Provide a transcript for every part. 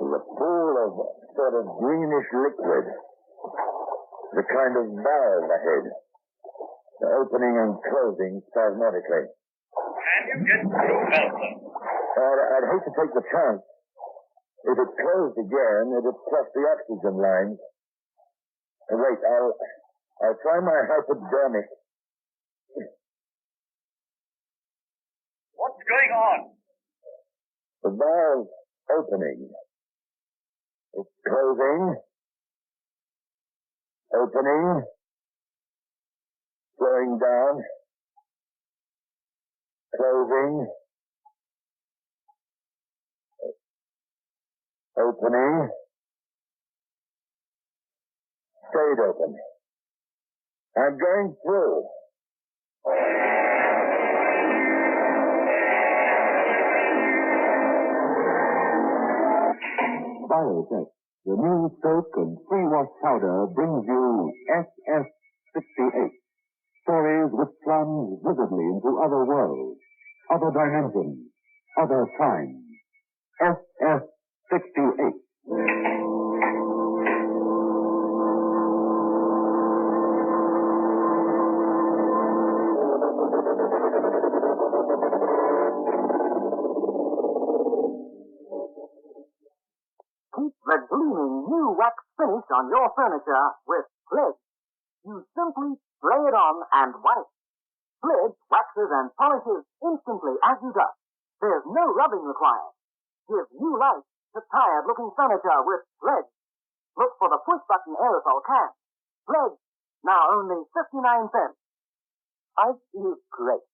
The pool of sort of greenish liquid. The kind of valve ahead. The opening and closing spasmodically. Can you get through, Nelson? I'd hate to take the chance. If it closed again, it'd flush the oxygen lines. Wait, I'll try my hypodermic. What's going on? The valve opening. It's closing. Opening. Slowing down. Closing. Opening. Stayed open. I'm going through. Biotech, the new soap and free wash powder, brings you SS68. Stories which plunge vividly into other worlds, other dimensions, other times. SS68. Keep the gleaming new wax finish on your furniture with Pledge. You simply spray it on and wipe. Pledge waxes and polishes instantly as you dust. There's no rubbing required. Give new life to tired-looking furniture with Pledge. Look for the push-button aerosol can. Pledge, now only 59 cents. I feel great.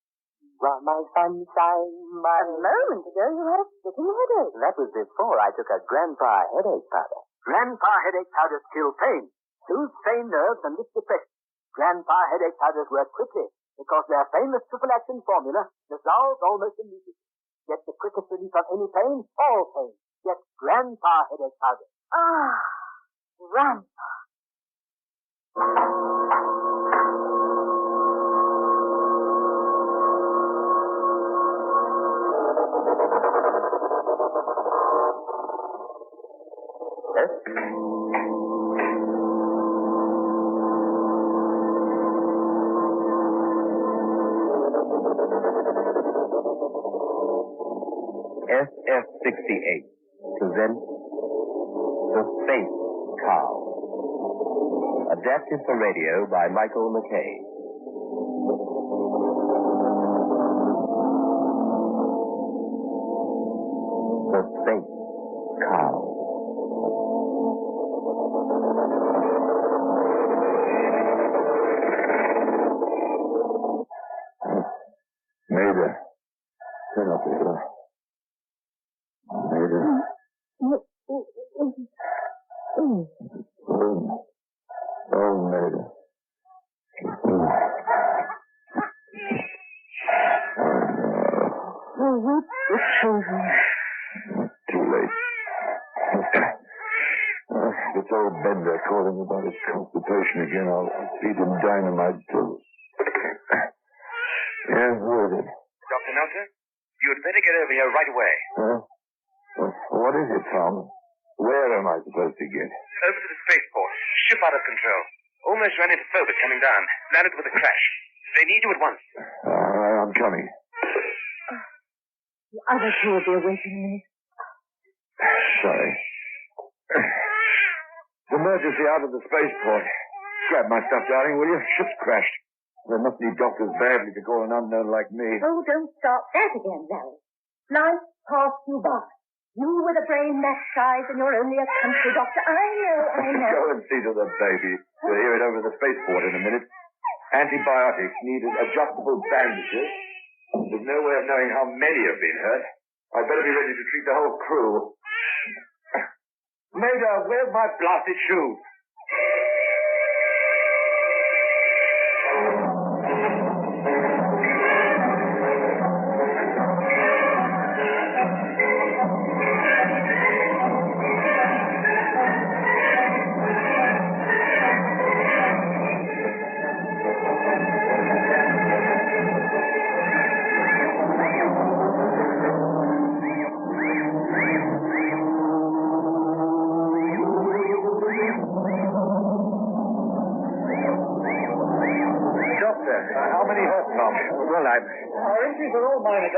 My sunshine, my... A moment ago, you had a sticking headache. That was before I took a Grandpa headache powder. Grandpa headache powders kill pain, soothe strained nerves, and lift depression. Grandpa headache powders work quickly because their famous triple-action formula dissolves almost immediately. Get the quickest relief of any pain, all pain. Get Grandpa headache powder. Ah, Grandpa. Yes? SS68 presents The Space Cow. Adapted for radio by Michael McKay. The Space Cow. Maida. Turn off the light. Maida. Oh, Maida. The children. Too late. It's old Bender calling about his constipation again. I'll feed him dynamite till... Yeah, who is it? Dr. Nelson, you'd better get over here right away. Huh? What is it, Tom? Where am I supposed to get? Over to the spaceport. Ship out of control. Almost ran into Phobos coming down. Landed with a crash. They need you at once. I'm coming. The other two will be awaiting me. Sorry. Emergency out of the spaceport. Grab my stuff, darling, will you? Ship's crashed. There must need doctors badly to call an unknown like me. Oh, don't start that again, Larry. Life passed you by. You with a brain that size and you're only a country doctor. I know. Go and see to the baby. We'll hear it over the spaceport in a minute. Antibiotics needed adjustable bandages. There's no way of knowing how many have been hurt. I'd better be ready to treat the whole crew. Maida, where's my blasted shoes?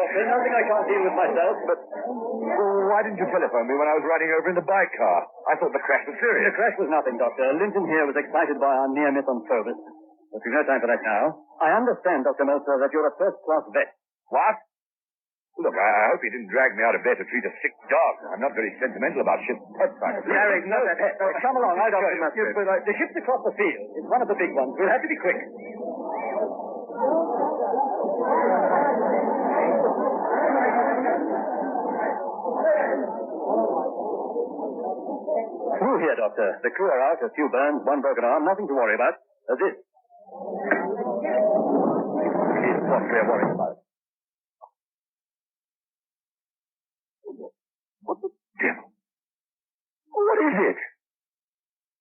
Doctor. Nothing I can't deal with myself. But why didn't you telephone me when I was riding over in the bike car? I thought the crash was The serious. crash was nothing, Doctor. Linton here was excited by our near miss on Phobos. But we've no time for that now. I understand, Dr. Meltzer, that you're a first-class vet. What? Look, I hope he didn't drag me out of bed to treat a sick dog. I'm not very sentimental about ship's pets, I suppose. Larry, no pet. Come along, I'll show you. Musgrave. But, the ship's across the field. It's one of the big ones. We'll have to be quick. Through here, Doctor. The crew are out. A few burns, one broken arm. Nothing to worry about. This. Is what we're worrying about. What the devil? What is it?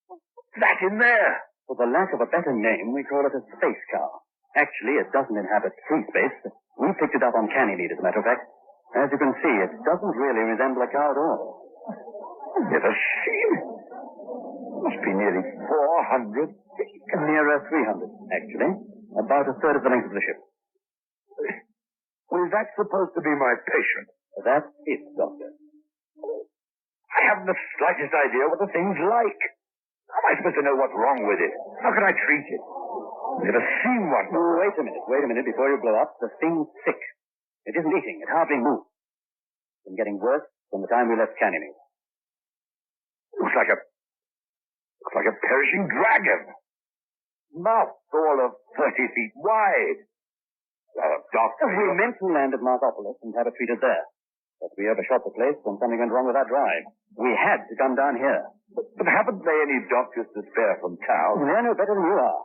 What's that in there? For the lack of a better name, we call it a space car. Actually, it doesn't inhabit free space. We picked it up on Cannymead, as a matter of fact. As you can see, it doesn't really resemble a car at all. I've never seen it. Must be nearly 400 feet. Nearer 300, actually. About a third of the length of the ship. Well, is that supposed to be my patient? That's it, Doctor. I haven't the slightest idea what the thing's like. How am I supposed to know what's wrong with it? How can I treat it? I've never seen one. Wait a minute before you blow up. The thing's sick. It isn't eating. It hardly moves. It's been getting worse from the time we left Cannymead. Looks like a perishing dragon. Mouth all of 30 feet wide. Doctor, We meant to land at Marsopolis and have it treated there. But we overshot the place when something went wrong with our drive. We had to come down here. But haven't they any doctors to spare from town? They're no better than you are.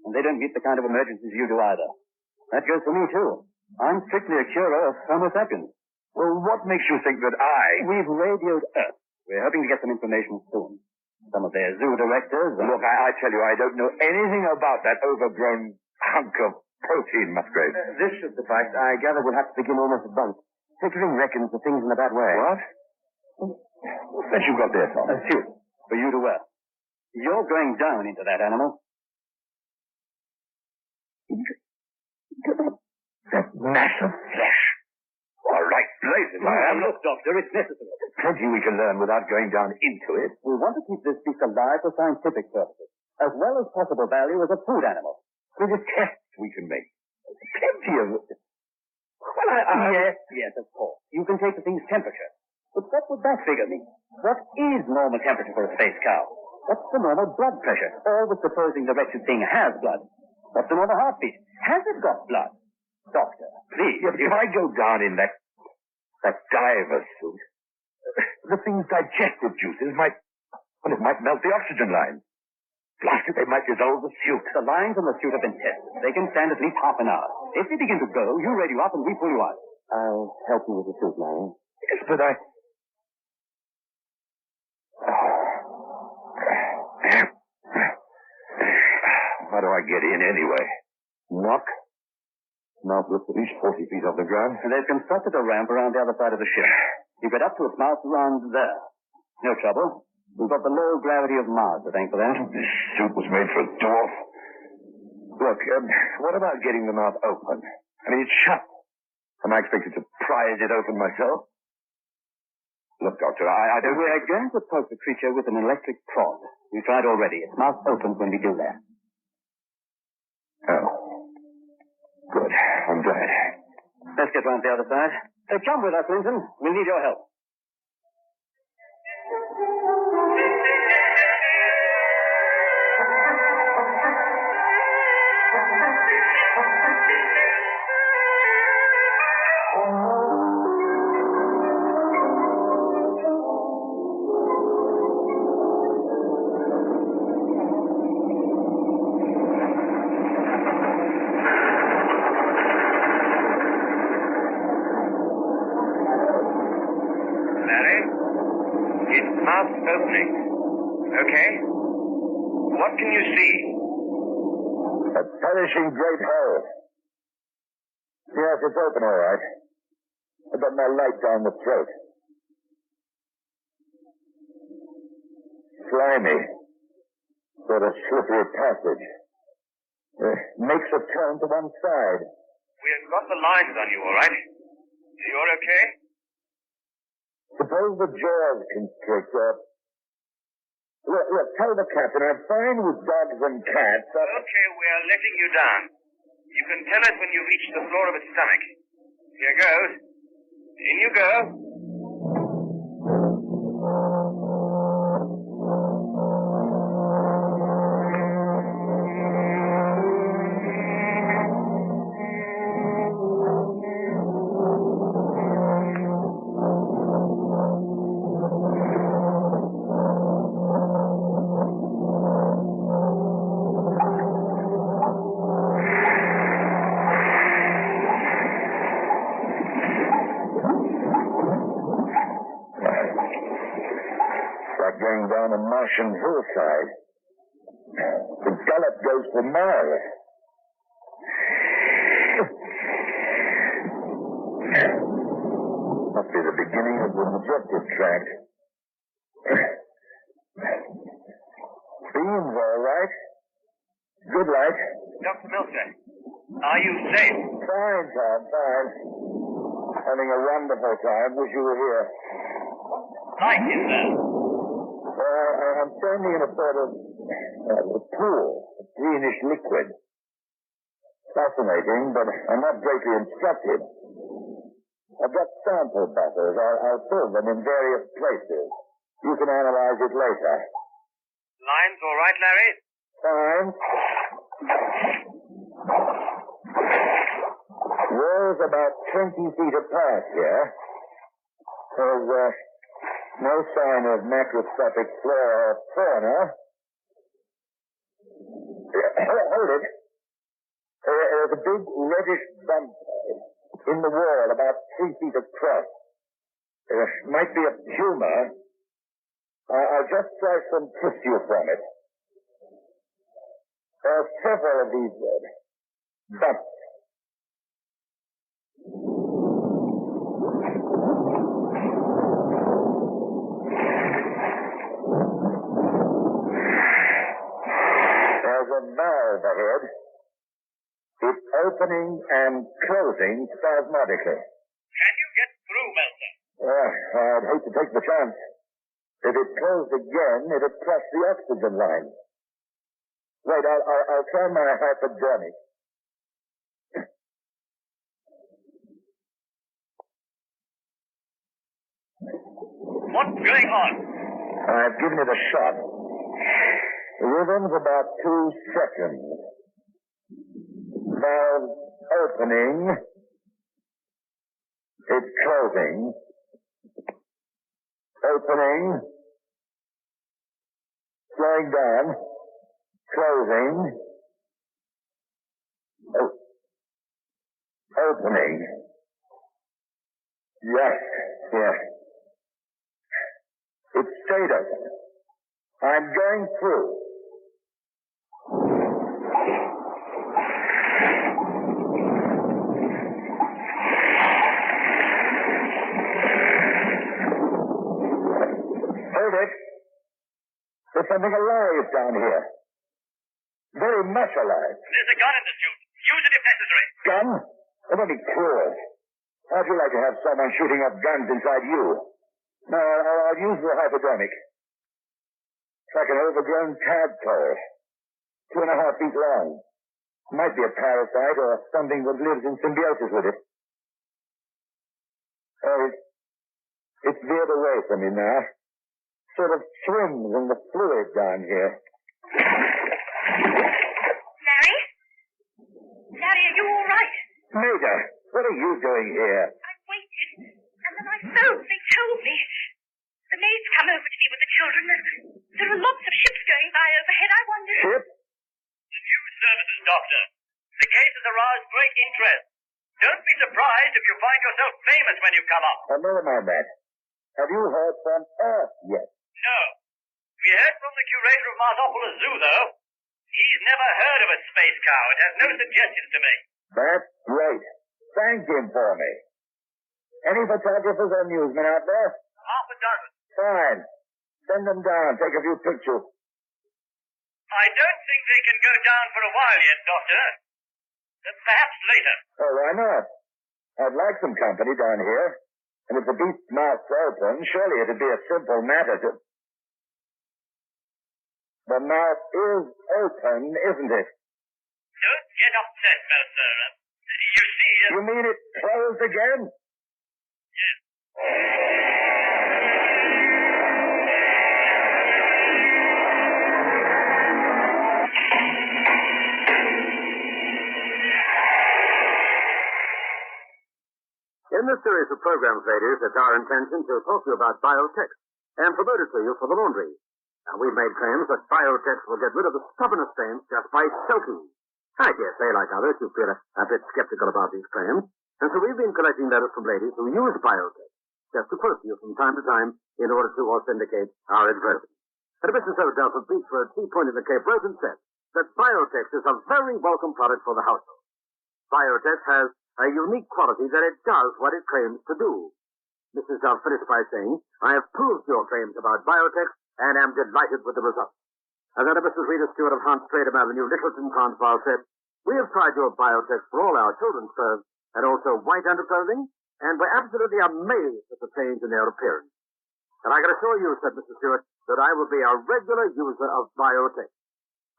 And they don't meet the kind of emergencies you do either. That goes for me, too. I'm strictly a curer of Homo sapiens. Well, what makes you think that We've radioed Earth. We're hoping to get some information soon. Some of their zoo directors... Look, I tell you, I don't know anything about that overgrown hunk of protein, Musgrave. This should suffice. I gather we'll have to begin almost at once. Pickering reckons the thing's in a bad way. What? What's that you got there, Tom? A suit. For you to wear. You're going down into that animal. That mass of flesh. All right, blazes. Look, Doctor, it's necessary. Plenty we can learn without going down into it. We want to keep this beast alive for scientific purposes, as well as possible value as a food animal. With the tests we can make. Plenty of... Well, Yes, of course. You can take the thing's temperature. But what would that figure mean? What is normal temperature for a space cow? What's the normal blood pressure? Always supposing the wretched thing has blood. What's the normal heartbeat? Has it got blood? Doctor, please. Yeah, but if I go down in that diver suit, the thing's digestive juices might melt the oxygen line. Blast it, they might dissolve the suit. The lines on the suit have been tested. They can stand at least half an hour. If they begin to go, you radio up and we pull you out. I'll help you with the suit, Larry. Yes, but I... How do I get in anyway? Knock. Mouth looks at least 40 feet off the ground. And they've constructed a ramp around the other side of the ship. You get up to its mouth around there. No trouble. We've got the low gravity of Mars to thank for that. This suit was made for a dwarf. Look, what about getting the mouth open? I mean, it's shut. Am I expected to prise it open myself? Look, Doctor, I don't... We're going to poke the creature with an electric prod. We tried already. Its mouth opens when we do that. Oh. Good. I'm glad. Let's get round the other side. Come with us, Linton. We'll need your help. Opening. Okay. What can you see? A perishing great hole. Yes, it's open all right. I've got my light down the throat. Slimy. Sort of slippery passage. Makes a turn to one side. We have got the lines on you, all right? You're okay? Suppose the jaws constrict or... Look, tell the captain I'm fine with dogs and cats. Okay, we're letting you down. You can tell us when you reach the floor of its stomach. Here goes. In you go. Going down a Martian hillside. The gallop goes for miles. Must be the beginning of the majestic tract. Beams all right. Good light. Dr. Milster, are you safe? Fine, Tom, fine. Having a wonderful time. Wish you were here. Light is there. I'm standing in a sort of a pool, a greenish liquid. Fascinating, but I'm not greatly instructed. I've got sample bottles. I'll fill them in various places. You can analyze it later. Lines all right, Larry? Fine. Walls about 20 feet apart here. There's no sign of macroscopic flora or fauna. Hold it. There's a big reddish bump in the wall about 3 feet across. Might be a tumor. I'll just try some tissue from it. There are several of these bumps. There's a valve ahead. It's opening and closing spasmodically. Can you get through, Melzer? I'd hate to take the chance. If it closed again, it'd crush the oxygen line. Wait, I'll try my hypodermic. What's going on? I've given it a shot. The rhythm's about 2 seconds. Valve opening. It's closing. Opening. Slowing down. Closing. Opening. Yes. It stayed open. I'm going through. Hold it. There's something alive down here. Very much alive. There's a gun in the chute. Use it if necessary. Gun? That would be cruel. How'd you like to have someone shooting off guns inside you? No, I'll use the hypodermic. It's like an overgrown tadpole. 2.5 feet long. Might be a parasite or something that lives in symbiosis with it. It's veered away from me now. Sort of swims in the fluid down here. Larry? Larry, are you all right? Maida, what are you doing here? I waited, and then I phoned. They told me. The maid's come over to me with the children. There are lots of ships going by overhead. I wondered... Ship? The news services, Doctor. The case has aroused great interest. Don't be surprised if you find yourself famous when you come up. Never mind that. Have you heard from Earth yet? No. We heard from the curator of Marsopolis Zoo, though. He's never heard of a space cow. It has no suggestions to make. That's great. Thank him for me. Any photographers or newsmen out there? Half a dozen. Fine. Send them down. Take a few pictures. I don't think they can go down for a while yet, Doctor. Perhaps later. Oh, why not? I'd like some company down here. And if the beast's mouth's open, surely it'd be a simple matter to... The mouth is open, isn't it? Don't get upset, Mercer. You see... You mean it closed again? Yes. In this series of programs, ladies, it's our intention to talk to you about Biotex and promote it to you for the laundry. Now, we've made claims that Biotex will get rid of the stubbornest stains just by soaking. I dare say, like others, you feel a bit skeptical about these claims, and so we've been collecting letters from ladies who use Biotex, just to quote you from time to time in order to authenticate our advertising. And Mrs. O'Dell from Beachford, Sea Point in the Cape Rosen said that Biotex is a very welcome product for the household. Biotex has a unique quality that it does what it claims to do. Mrs. Duff finished by saying, I have proved your claims about Biotex and am delighted with the results. And then Mrs. Rita Stewart of Hans Stradham Avenue, Littleton, Transvaal said, we have tried your Biotex for all our children's clothes and also white underclothing, and we're absolutely amazed at the change in their appearance. And I can assure you, said Mrs. Stewart, that I will be a regular user of Biotex.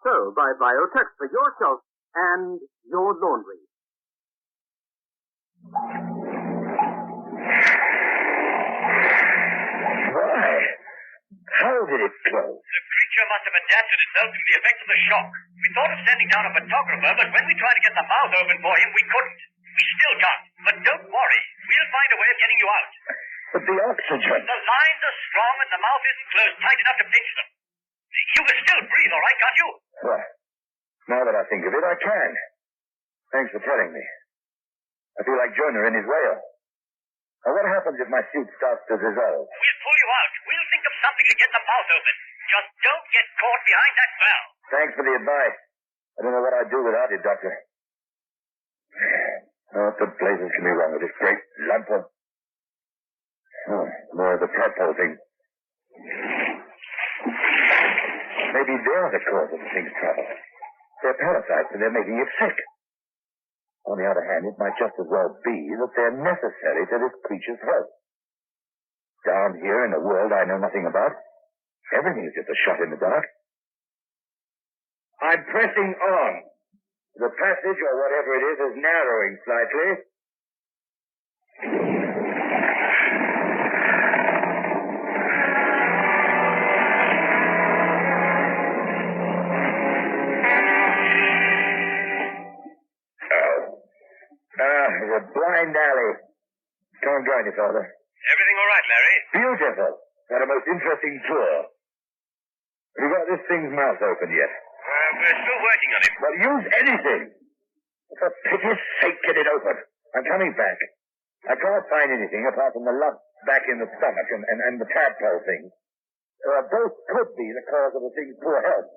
So, buy Biotex for yourself and your laundry. Why? How did it close? The creature must have adapted itself to the effects of the shock. We thought of sending down a photographer, but when we tried to get the mouth open for him, we couldn't. We still can't. But don't worry. We'll find a way of getting you out. But the oxygen... The lines are strong and the mouth isn't closed tight enough to pinch them. You can still breathe, all right, can't you? Well, now that I think of it, I can. Thanks for telling me. I feel like Jonah in his whale. Now, what happens if my suit starts to dissolve? We'll pull you out. We'll think of something to get the mouth open. Just don't get caught behind that valve. Thanks for the advice. I don't know what I'd do without it, Doctor. Oh, what the blazes can be wrong with this great lump of... Oh, more of the tadpole thing. Maybe they're the cause of the thing's trouble. They're parasites and they're making it sick. On the other hand, it might just as well be that they're necessary to this creature's health. Down here in a world I know nothing about, everything is just a shot in the dark. I'm pressing on. The passage, or whatever it is narrowing slightly. The blind alley. Come on, go any further. Everything all right, Larry? Beautiful. Had a most interesting tour. Have you got this thing's mouth open yet? We're still working on it. Well, use anything. For pity's sake, get it open. I'm coming back. I can't find anything apart from the lump back in the stomach and the tadpole thing. Both could be the cause of the thing's poor health.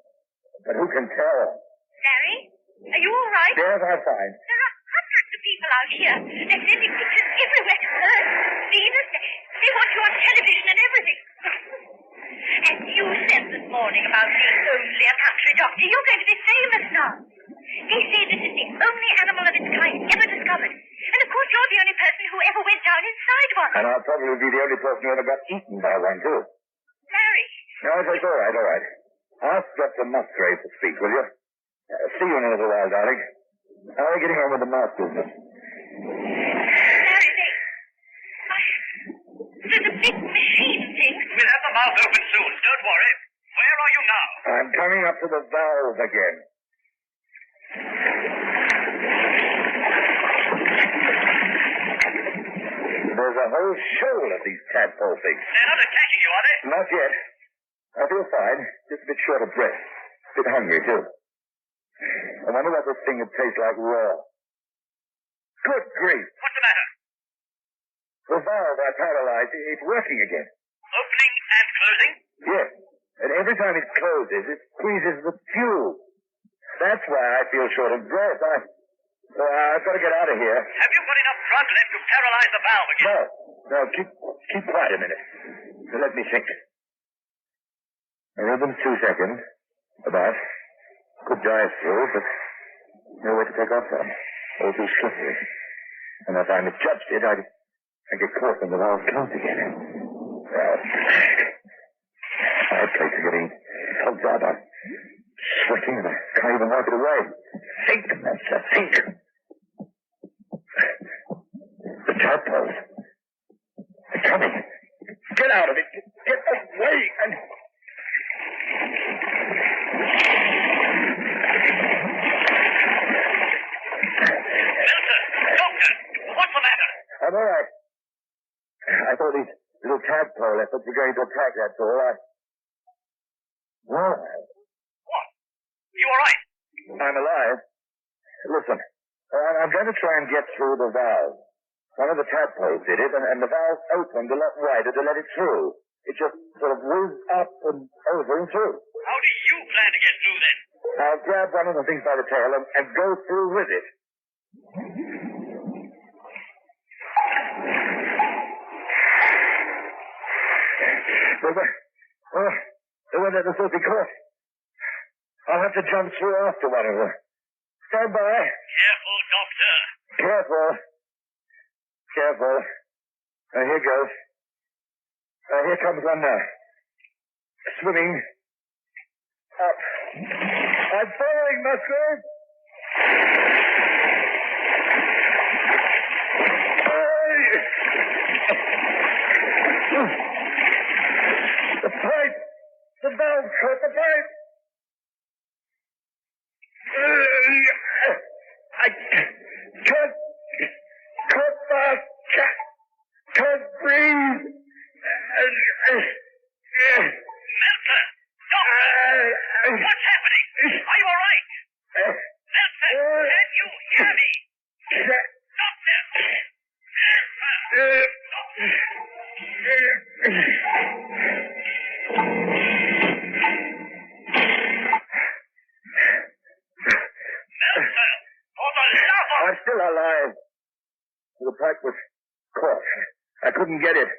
But who can tell? Larry, are you all right? Yes, I'm fine. There are hundreds of people out here. They're sending pictures everywhere. Earth, Venus, they want you on television and everything. And you said this morning about being only a country doctor. You're going to be famous now. They say this is the only animal of its kind ever discovered. And of course you're the only person who ever went down inside one. And I'll probably be the only person who ever got eaten by one, too. Larry. No, it's all right, all right. Ask Dr. Musgrave to speak, will you? See you in a little while, darling. How are we getting on with the mouth business? Larry, there's a big machine thing. We'll have the mouth open soon. Don't worry. Where are you now? I'm coming up to the valve again. There's a whole shoal of these tadpole things. They're not attacking you, are they? Not yet. I feel fine. Just a bit short of breath. A bit hungry, too. I wonder what this thing would taste like raw. Good grief. What's the matter? The valve I paralyzed, it's working again. Opening and closing? Yes. And every time it closes, it squeezes the fuel. That's why I feel short of breath. I've got to get out of here. Have you got enough blood left to paralyze the valve again? No, keep quiet a minute. So let me think. I them 2 seconds. About. Could dive through, but no way to take off from. All too slippery. And if I misjudged it, I'd get caught when the valve closed again. Well, my place is getting tugged out. I'm sweating and I can't even wipe it away. Think, Master, think. The tadpoles. They're coming. Get out of it. Get away. And... Milton! Doctor! What's the matter? I'm all right. I thought these little tadpole efforts were going to attack, that's all. Well, What? You all right? I'm alive. Listen, I'm going to try and get through the valve. One of the tadpoles did it, and the valve opened a lot wider to let it through. It just sort of whizzed up and over and through. How do you plan to get through then? I'll grab one of the things by the tail and go through with it. They're supposed to be caught. I'll have to jump through after one of them. Stand by. Careful, Doctor. Careful. Careful. Now, here goes. Here comes one now. Swimming up. I'm following, Musgrave. The pipe! The valve caught the pipe! I can't fast. Can't breathe. Milton! Doctor! What's happening? Are you all right? Milton! Can you hear me? Doctor! Milton! For the love of... I'm still alive. The pipe was caught. I couldn't get it.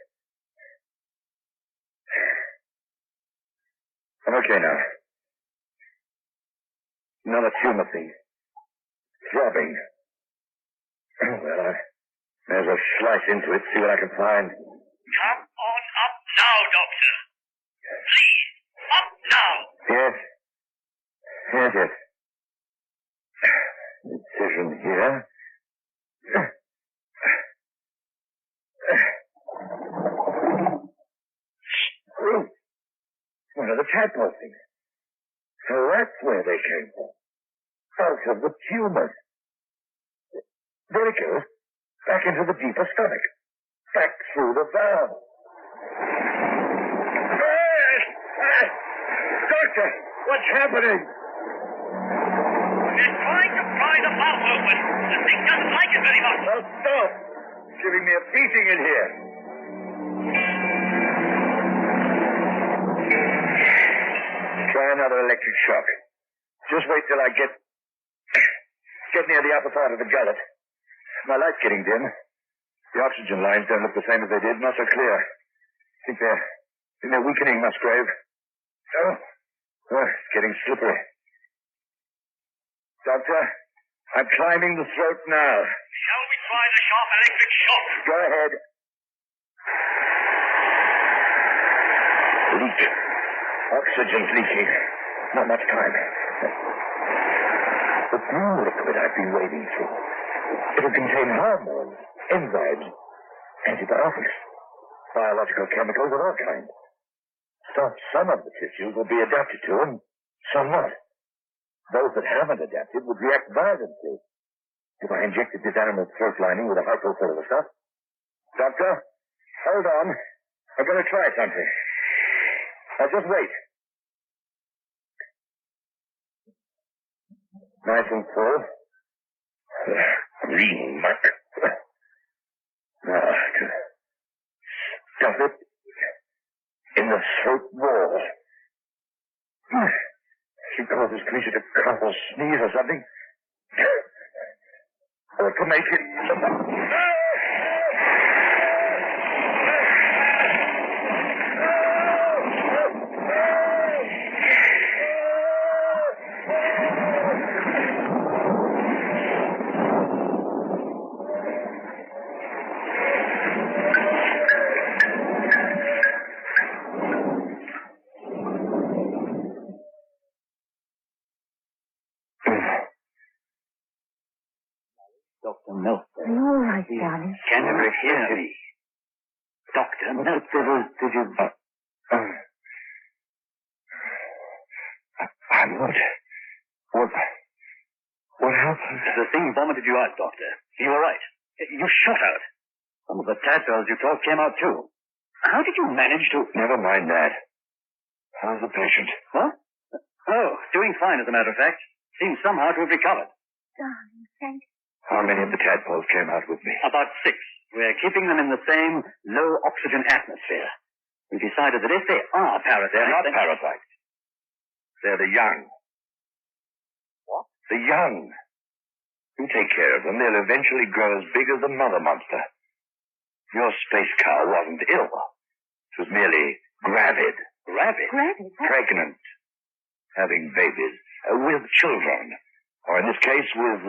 I'm okay now. Another tumor thing. Throbbing. Well, I may as well slice into it, see what I can find. Come on up now, Doctor. Please, up now. Yes. Yes. Incision here. One of the tadpole things. So that's where they came from. Out of the tumors. There it goes. Back into the deeper stomach. Back through the valve. Doctor, what's happening? They're trying to pry the mouth open. The thing doesn't like it very much. Now stop. It's giving me a beating in here. Try another electric shock. Just wait till I get near the upper part of the gullet. My light's getting dim. The oxygen lines don't look the same as they did, not so clear. I think they're weakening, Musgrave. Oh, it's getting slippery. Doctor, I'm climbing the throat now. Shall we try the sharp electric shock? Go ahead. Leak. Oxygen's leaking. Not much time. The blue liquid I've been wading through. It'll contain hormones, enzymes, antibiotics, biological chemicals of all kinds. Some of the tissues will be adapted to and some not. Those that haven't adapted would react violently if I injected this animal's throat lining with a hypo full of the stuff. Doctor, hold on. I'm going to try something. Now just wait. Nice and full. Green muck. Now, to stuff it in the throat wall. She causes creature to cough or sneeze or something. Or to make it... Dr. Meltzer. Are you all right, darling? Can you hear me? Dr. Meltzer, did you... I'm not. What happened? The thing vomited you out, Doctor. You were right. You shot out. Some of the tadpoles you caught came out, too. How did you manage to... Never mind that. How's the patient? What? Oh, doing fine, as a matter of fact. Seems somehow to have recovered. Darling, thank you. How many of the tadpoles came out with me? About 6. We're keeping them in the same low-oxygen atmosphere. We decided that if they are parasites... They're not parasites. They're the young. What? The young. You take care of them, they'll eventually grow as big as the mother monster. Your space cow wasn't ill. It was merely gravid. Gravid? Gravid? Pregnant. Having babies. With children. Or in this case, with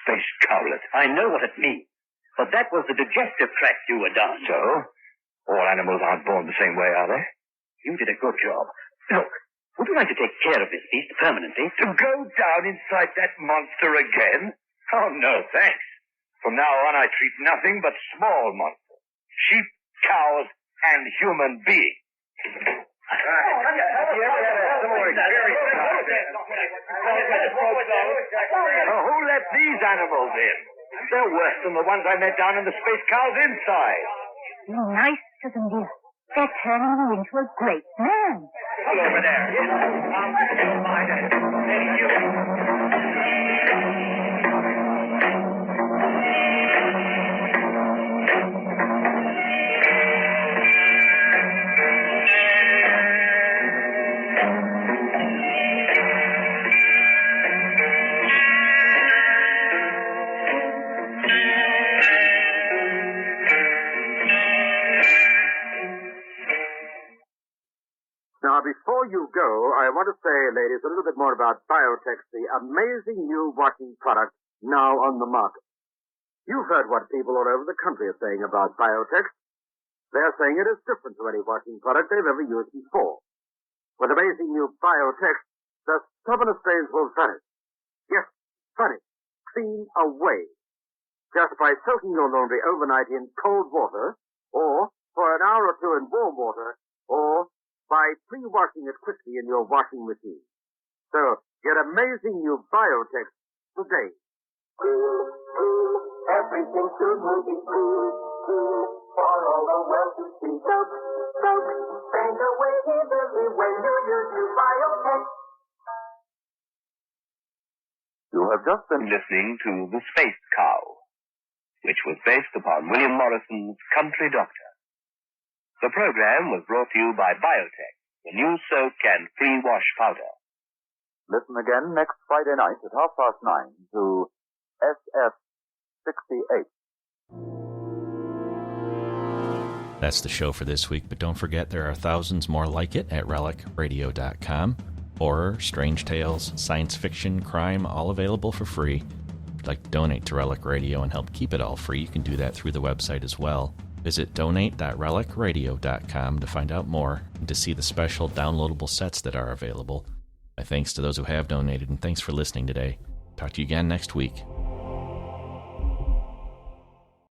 space cowlet. I know what it means. But that was the digestive tract you were down. So? All animals aren't born the same way, are they? You did a good job. Look, would you like to take care of this beast permanently? To go down inside that monster again? Oh, no, thanks. From now on, I treat nothing but small monsters. Sheep, cows, and human beings. Who let these animals in? They're worse than the ones I met down in the space cow's inside. You're nice to them, dear. They're turning you into a great man. Look over there. Now, before you go, I want to say, ladies, a little bit more about Biotex, the amazing new washing product now on the market. You've heard what people all over the country are saying about Biotex. They're saying it is different to any washing product they've ever used before. With amazing new Biotex, the stubbornest stains will vanish. Yes, vanish. Clean away. Just by soaking your laundry overnight in cold water, or for an hour or two in warm water, or by pre-washing it quickly in your washing machine. So, get amazing new Biotex today. Everything should move be cool, for all the world to see. Soak, send away easily when you use new Biotex. You have just been listening to The Space Cow, which was based upon William Morrison's Country Doctor. The program was brought to you by Biotex, the new soap and free wash powder. Listen again next Friday night at 9:30 to SF68. That's the show for this week, but don't forget there are thousands more like it at relicradio.com. Horror, strange tales, science fiction, crime, all available for free. If you'd like to donate to Relic Radio and help keep it all free, you can do that through the website as well. Visit donate.relicradio.com to find out more and to see the special downloadable sets that are available. My thanks to those who have donated, and thanks for listening today. Talk to you again next week.